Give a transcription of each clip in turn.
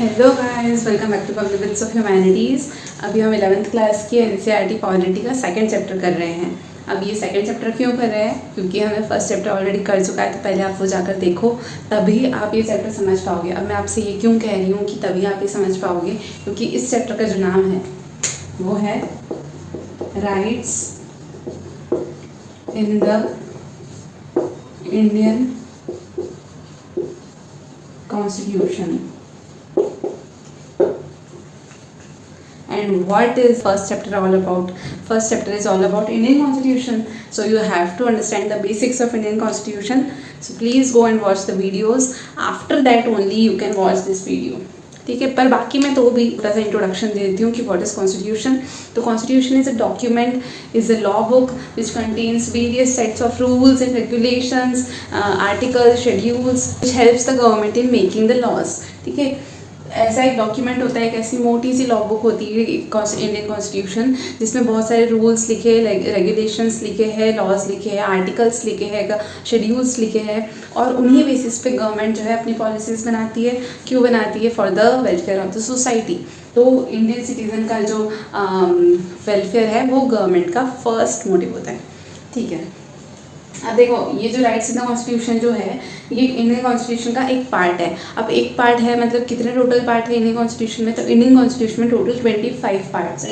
Hello guys, welcome back to public bits of humanities. अभी हम 11th class की NCERT polity का second chapter कर रहे हैं। अब ये सेकंड चैप्टर क्यों कर रहे हैं? क्योंकि हमें फर्स्ट चैप्टर ऑलरेडी कर चुका है, तो पहले आप वो जाकर देखो, तभी आप ये चैप्टर समझ पाओगे। अब मैं आपसे ये क्यों कह रही हूँ कि तभी आप ये समझ पाओगे, क्योंकि इस चैप्टर का जो नाम है वो है rights in the Indian constitution. And what is first chapter all about? First chapter is all about Indian Constitution. So you have to understand the basics of Indian Constitution. So please go and watch the videos. After that only you can watch this video. ठीक है, पर बाकी मैं तो भी थोड़ा सा introduction दे देती हूँ कि व्हाट इज़ कॉन्स्टिट्यूशन। तो constitution is a document, is a law book which contains various sets of rules and regulations, articles, schedules which helps the government in making the laws. ठीक है, ऐसा एक डॉक्यूमेंट होता है, एक ऐसी मोटी सी लॉ बुक होती है इंडियन कॉन्स्टिट्यूशन, जिसमें बहुत सारे रूल्स लिखे, रेगुलेशंस लिखे हैं, लॉज लिखे हैं, आर्टिकल्स लिखे हैं, शेड्यूल्स लिखे हैं, और उन्हीं बेसिस पे गवर्नमेंट जो है अपनी पॉलिसीज़ बनाती है। क्यों बनाती है? For the welfare of the society. तो इंडियन सिटीज़न का जो वेलफेयर है वो गवर्नमेंट का फर्स्ट मोटिव होता है। ठीक है, अब देखो, ये जो राइट्स इन द कॉन्स्टिट्यूशन जो है, ये इंडियन कॉन्स्टिट्यूशन का एक पार्ट है। अब एक पार्ट है मतलब कितने टोटल पार्ट है इंडियन कॉन्स्टिट्यूशन में? तो इंडियन कॉन्स्टिट्यूशन में टोटल 25 पार्ट्स है।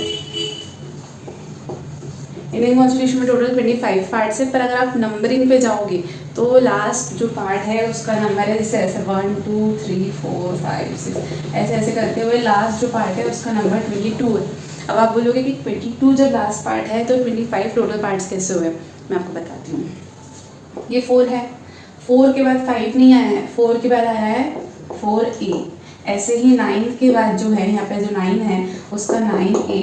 इंडियन कॉन्स्टिट्यूशन में टोटल 25 पार्ट्स है, पर अगर आप नंबरिंग पे जाओगे तो लास्ट जो पार्ट है उसका नंबर है जैसे ऐसे 1 2 3 4 5 6 ऐसे ऐसे करते हुए लास्ट जो पार्ट है उसका नंबर 22 है। अब आप बोलोगे कि 22 जब लास्ट पार्ट है तो 25 टोटल पार्ट्स कैसे हुए? मैं आपको बताती हूँ। ये 4 है, 4 के बाद 5 नहीं आया है, 4 के बाद आया है 4A। ऐसे ही 9 के बाद जो है यहाँ पे जो 9 है उसका 9A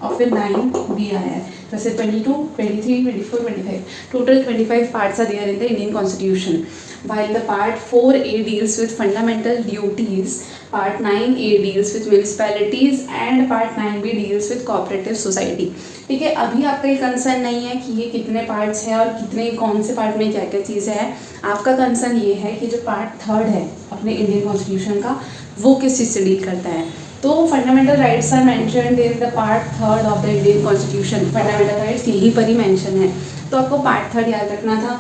और फिर 9B आया है। तो ऐसे 22, 23, 24, 25 total 25 parts are there in the Indian constitution. While the part 4A deals with fundamental duties, part 9A deals with municipalities and part 9B deals with cooperative society। ठीक है, अभी आपका ये कंसर्न नहीं है कि ये कितने पार्ट्स हैं और कितने कौन से पार्ट में क्या क्या चीज़ें हैं। आपका कंसर्न ये है कि जो पार्ट 3 है अपने इंडियन कॉन्स्टिट्यूशन का, वो किस चीज़ से डील करता है। तो fundamental rights are mentioned in the part 3 of the Indian constitution. Fundamental rights यहीं पर ही मेंशन है, तो आपको पार्ट 3 याद रखना था।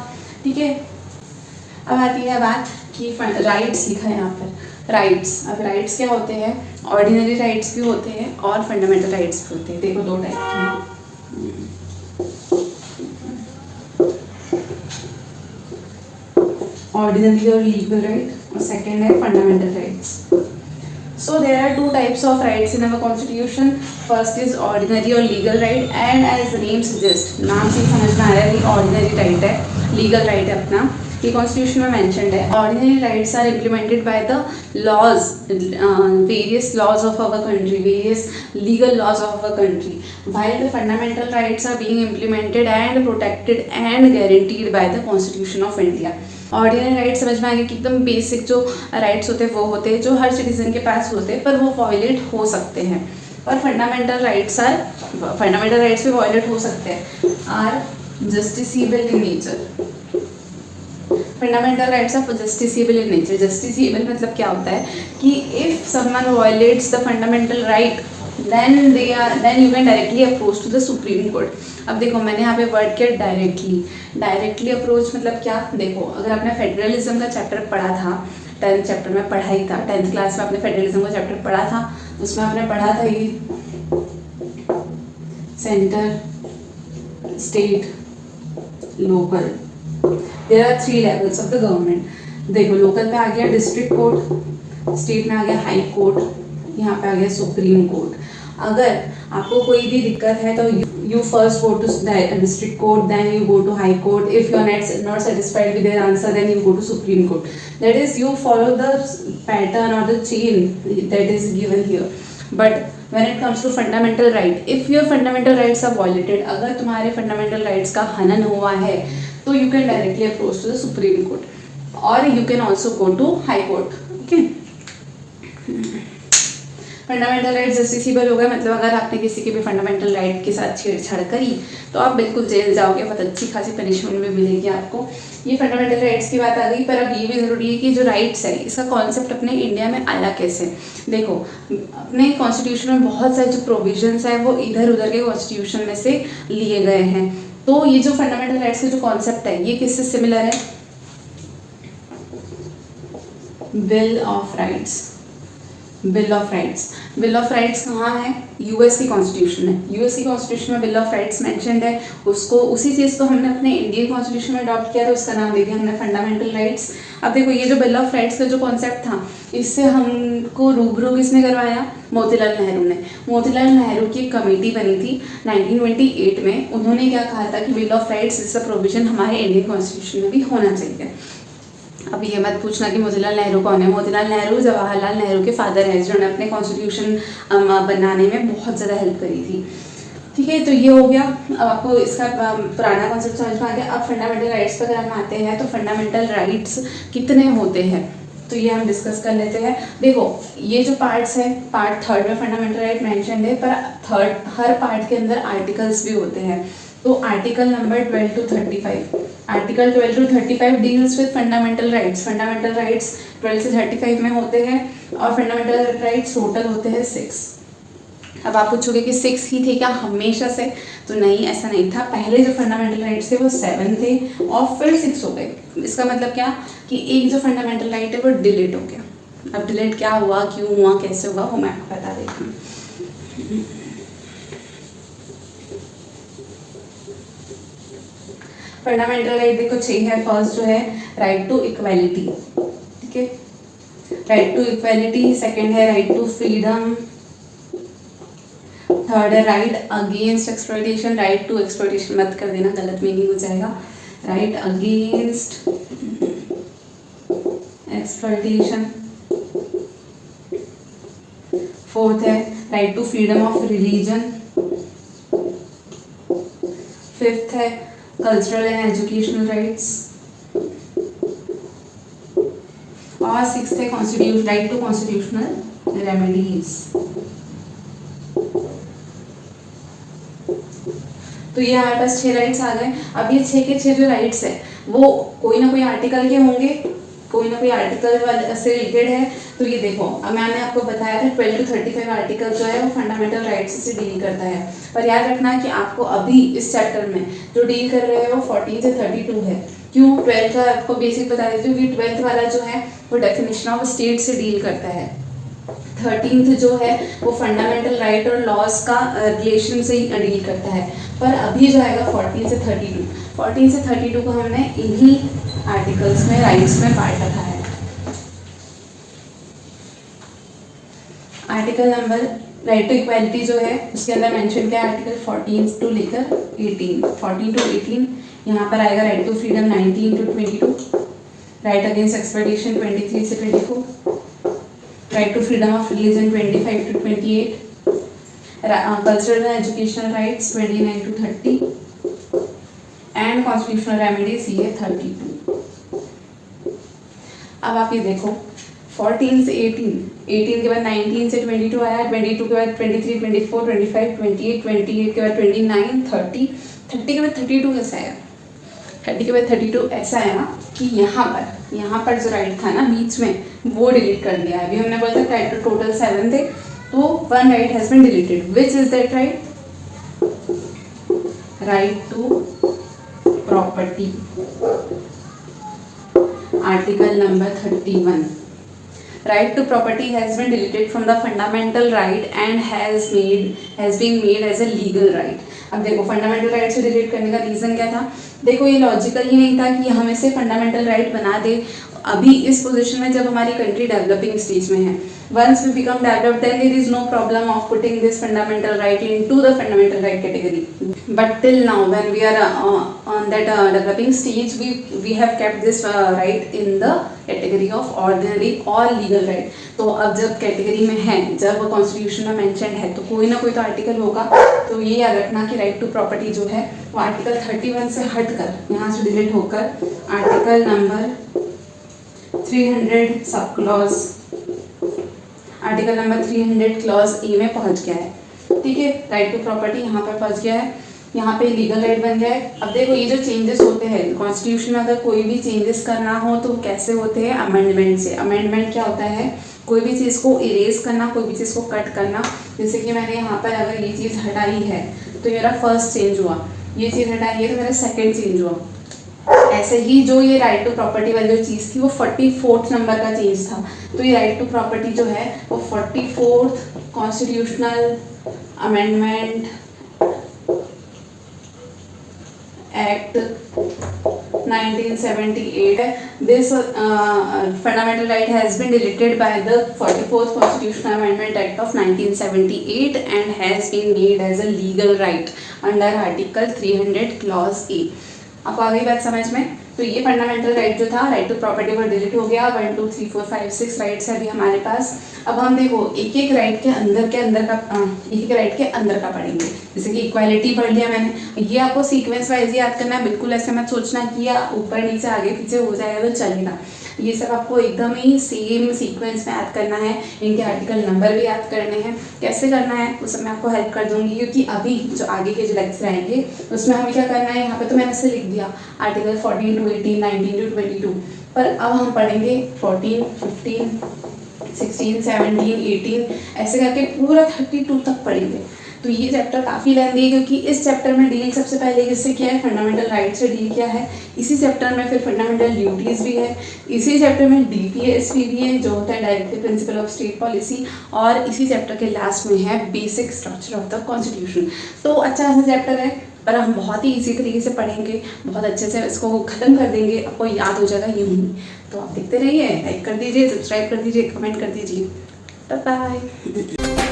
ठीक है, अब आती है बात कि राइट्स लिखा है यहाँ पर, राइट्स। अब राइट्स क्या होते हैं? ऑर्डिनरी राइट्स भी होते हैं और फंडामेंटल राइट्स भी होते हैं। देखो, 2 टाइप के हैं। ऑर्डिनरी और लीगल राइट, और सेकेंड है fundamental rights. So there are 2 types of rights in our constitution. First is ordinary और legal right, and as the name suggests, नाम से ही समझ में आ रहा है कि ordinary right है, legal right है अपना, ये कॉन्स्टिट्यूशन में मेंशन्ड है। Ordinary rights are implemented by the laws, various laws of our country, various legal laws of our country, while the fundamental rights are being implemented and protected and guaranteed by the constitution of India. Ordinary right समझ में आ गया कि एकदम basic जो rights होते हैं वो होते हैं जो हर सिटीजन के पास होते हैं, पर वो वॉयलेट हो सकते हैं। और फंडामेंटल राइट्स भी वॉयलेट हो सकते हैं, are justiciable in nature. Fundamental rights of justiciable in nature. Justiciable मतलब क्या होता है कि if someone violates the fundamental right then you can directly approach to the Supreme Court. अब देखो, मैंने यहाँ पे वर्ड किया डायरेक्टली अप्रोच मतलब क्या? देखो, अगर आपने फेडरलिज्म का चैप्टर पढ़ा था, 10th चैप्टर में पढ़ा ही था, 10th क्लास में आपने फेडरलिज्म का चैप्टर पढ़ा था, उसमें आपने पढ़ा था ये centre, state, local. There are 3 levels of the government. देखो, लोकल पे आ गया डिस्ट्रिक्ट कोर्ट, स्टेट में आ गया हाई कोर्ट, यहाँ पे आ गया सुप्रीम कोर्ट। अगर आपको कोई भी दिक्कत है तो you first go to district court, then you go to high court. If you are not satisfied with their answer, then you go to supreme court. That is, you follow the pattern or the chain that is given here. But when it comes to fundamental right, if your fundamental rights are violated, अगर तुम्हारे fundamental rights का हनन हुआ है तो you can directly approach to the supreme court or you can also go to high court. Okay. Fundamental right justiciable हो गए, मतलब अगर आपने किसी के भी फंडामेंटल राइट के साथ छेड़छाड़ करी तो आप बिल्कुल जेल जाओगे, बहुत अच्छी खासी पनिशमेंट भी मिलेगी आपको। ये फंडामेंटल राइट्स की बात आ गई, पर अब ये भी ज़रूरी है कि जो राइट्स है इसका कॉन्सेप्ट अपने इंडिया में आया कैसे। देखो, अपने कॉन्स्टिट्यूशन में बहुत सारे जो प्रोविजंस है वो इधर उधर के कॉन्स्टिट्यूशन में से लिए गए हैं। तो ये जो फंडामेंटल राइट्स का जो कॉन्सेप्ट है ये किससे सिमिलर है? Bill of rights. Bill of rights, bill of rights कहाँ है? यूएस की कॉन्स्टिट्यूशन है। यूएस की कॉन्स्टिट्यूशन में बिल ऑफ राइट्स मेंशन्ड है, उसको उसी चीज़ को हमने अपने इंडियन कॉन्स्टिट्यूशन में अडॉप्ट किया, तो उसका नाम दे दिया हमने फंडामेंटल राइट्स। अब देखो, ये जो बिल ऑफ राइट्स का जो कॉन्सेप्ट था इससे हमको रूबरू किसने करवाया? मोतीलाल नेहरू ने। मोतीलाल नेहरू की एक कमेटी बनी थी 1928 में। उन्होंने क्या कहा था कि बिल ऑफ राइट्स इसका प्रोविजन हमारे इंडियन कॉन्स्टिट्यूशन में भी होना चाहिए। अब ये मत पूछना कि मोतीलाल नेहरू कौन है। मोतीलाल नेहरू जवाहरलाल नेहरू के फादर हैं, जिन्होंने अपने कॉन्स्टिट्यूशन बनाने में बहुत ज़्यादा हेल्प करी थी। ठीक है, तो ये हो गया। अब आपको इसका पुराना कॉन्सेप्ट समझ में आ गया। अब फंडामेंटल राइट्स पर अगर हम आते हैं तो फंडामेंटल राइट्स कितने होते हैं तो ये हम डिस्कस कर लेते हैं। देखो, ये जो पार्ट्स है, पार्ट 3 में फंडामेंटल राइट मेंशन है, पर हर पार्ट के अंदर आर्टिकल्स भी होते हैं। तो article number 12 to 35, article 12 to 35 deals with fundamental rights. Fundamental rights 12 से 35 में होते हैं और फंडामेंटल राइट्स टोटल होते हैं 6। अब आप पूछोगे कि 6 ही थे क्या हमेशा से? तो नहीं, ऐसा नहीं था। पहले जो फंडामेंटल राइट्स थे वो 7 थे और फिर 6 हो गए। इसका मतलब क्या कि एक जो फंडामेंटल राइट है वो डिलीट हो गया। अब डिलीट क्या हुआ, क्यों हुआ, कैसे हुआ, वो मैं आपको बता देती हूँ। फंडामेंटल राइट देखो 6 है। फर्स्ट जो है राइट टू इक्वालिटी, ठीक है, राइट टू इक्वालिटी। सेकंड है राइट टू फ्रीडम। थर्ड है right against exploitation. Right to exploitation मत कर देना, गलत मीनिंग हो जाएगा। Right against exploitation. फोर्थ है right to freedom of religion. Fifth है कल्चरल एंड एजुकेशनल राइट्स। और सिक्स्थ है constitution, right to constitutional remedies. तो ये हमारे पास 6 राइट्स आ गए। अब ये 6 के 6 जो राइट्स है वो कोई ना कोई आर्टिकल के होंगे, कोई ना कोई आर्टिकल से रिलेटेड है। तो ये देखो, अब मैंने आपको बताया था 12 to 35 आर्टिकल जो है वो फंडामेंटल राइट्स से डील करता है। पर याद रखना कि आपको अभी इस चैप्टर में जो डील कर रहे हैं वो 14 से 32 है। क्यों? 12 का आपको बेसिक बता देती हूँ कि 12th वाला जो है वो डेफिनेशन ऑफ स्टेट से डील करता है। 13th जो है वो फंडामेंटल राइट और लॉज का रिलेशन से ही डील करता है। पर अभी जो आएगा 14 से 32 को हमने इन्हीं आर्टिकल्स में, राइट्स में बांट रखा है। Article number right to equality जो है उसके अंदर मेंशन किया आर्टिकल 14 टू लेकर 18, 14 to 18। यहाँ पर आएगा right to freedom 19 to 22, right against exploitation 23 से 24, right to freedom of religion 25 to 28, cultural and educational rights 29 to 30 and constitutional remedies ये 32। अब आप ये देखो 14 से 18 के बाद 19 से 22 आया, 22 के बाद 23, 24, 25, 28, 28 के बाद 29, 30 के बाद 32 कैसा आया? 30 के बाद 32 ऐसा है ना कि यहाँ पर जो राइट था ना बीच में वो डिलीट कर दिया है। अभी हमने बोला था राइट टू टोटल 7 थे, तो 1 right has been deleted. Which is that right? Right to property, article number 31। Right to property has been deleted from the fundamental right and has been made as a legal right। अब देखो fundamental right से delete करने का reason क्या था? देखो ये logical ही नहीं था कि हम इसे फंडामेंटल राइट बना दे अभी इस पोजीशन में जब हमारी कंट्री डेवलपिंग स्टेज में है। Once we become developed, then there is no problem of putting this fundamental right into the fundamental right category. But till now, when we are on that developing stage, we have kept this right in the category of ordinary or legal right. तो अब जब category में है, जब constitution में mention है, तो कोई ना कोई तो आर्टिकल होगा। तो ये याद रखना कि राइट टू प्रॉपर्टी जो है वो आर्टिकल 31 से हटकर यहाँ से डिलीट होकर article number 300 sub clause article number 300 clause A में पहुंच गया है, ठीक है। राइट टू प्रॉपर्टी यहाँ पर पहुंच गया है, यहाँ पे लीगल राइट बन गया है। अब देखो ये जो चेंजेस होते हैं कॉन्स्टिट्यूशन में, अगर कोई भी चेंजेस करना हो तो कैसे होते हैं, अमेंडमेंट से। अमेंडमेंट क्या होता है, कोई भी चीज़ को इरेज करना, कोई भी चीज़ को कट करना। जैसे कि मैंने यहाँ पर अगर ये चीज़ हटाई है तो मेरा फर्स्ट चेंज हुआ, ये चीज़ हटाई है तो मेरा सेकेंड चेंज हुआ। ऐसे ही जो ये राइट टू प्रॉपर्टी वाली जो चीज़ थी वो 44th नंबर का चेंज था, तो ये राइट टू प्रॉपर्टी जो है वो 44th कॉन्स्टिट्यूशनल अमेंडमेंट एक्ट 1978 है। This fundamental right has been deleted by the 44th Constitutional Amendment Act of 1978 and has been made as a legal right under Article 300 Clause A। आपको आ गई बात समझ में? तो ये फंडामेंटल राइट जो था, राइट टू प्रॉपर्टी वो डिलीट हो गया। 1 2 3 4 5 6 राइट्स है अभी हमारे पास। अब हम देखो एक एक राइट के अंदर के अंदर का पढ़ेंगे। जैसे कि इक्वालिटी पढ़ लिया मैंने, ये आपको सीक्वेंस वाइज याद करना है, बिल्कुल ऐसे मत सोचना कि या ऊपर नीचे आगे पीछे हो जाएगा तो चलेगा। ये सब आपको एकदम ही सेम सीक्वेंस में याद करना है, इनके आर्टिकल नंबर भी याद करने हैं। कैसे करना है वो सब मैं आपको हेल्प कर दूंगी, क्योंकि अभी जो आगे के जो लेक्चर आएंगे उसमें हमें क्या करना है। यहाँ पे तो मैंने ऐसे लिख दिया आर्टिकल 14 to 18, 19 to 22, पर अब हम पढ़ेंगे 14, 15, 16, 17, 18 ऐसे करके पूरा 32 तक पढ़ेंगे। तो ये चैप्टर काफ़ी लेंदी है, क्योंकि इस चैप्टर में डील सबसे पहले किससे किया है, फंडामेंटल राइट से डील किया है। इसी चैप्टर में फिर फंडामेंटल ड्यूटीज़ भी है, इसी चैप्टर में डीपीएसपी भी है जो होता है directive principle of state policy, और इसी चैप्टर के लास्ट में है basic structure of the constitution. तो अच्छा ऐसा चैप्टर है, पर हम बहुत ही इजी तरीके से पढ़ेंगे, बहुत अच्छे से इसको ख़त्म कर देंगे, आपको याद हो जाएगा ये नहीं। तो आप देखते रहिए, लाइक कर दीजिए, सब्सक्राइब कर दीजिए, कमेंट कर दीजिए। Bye bye.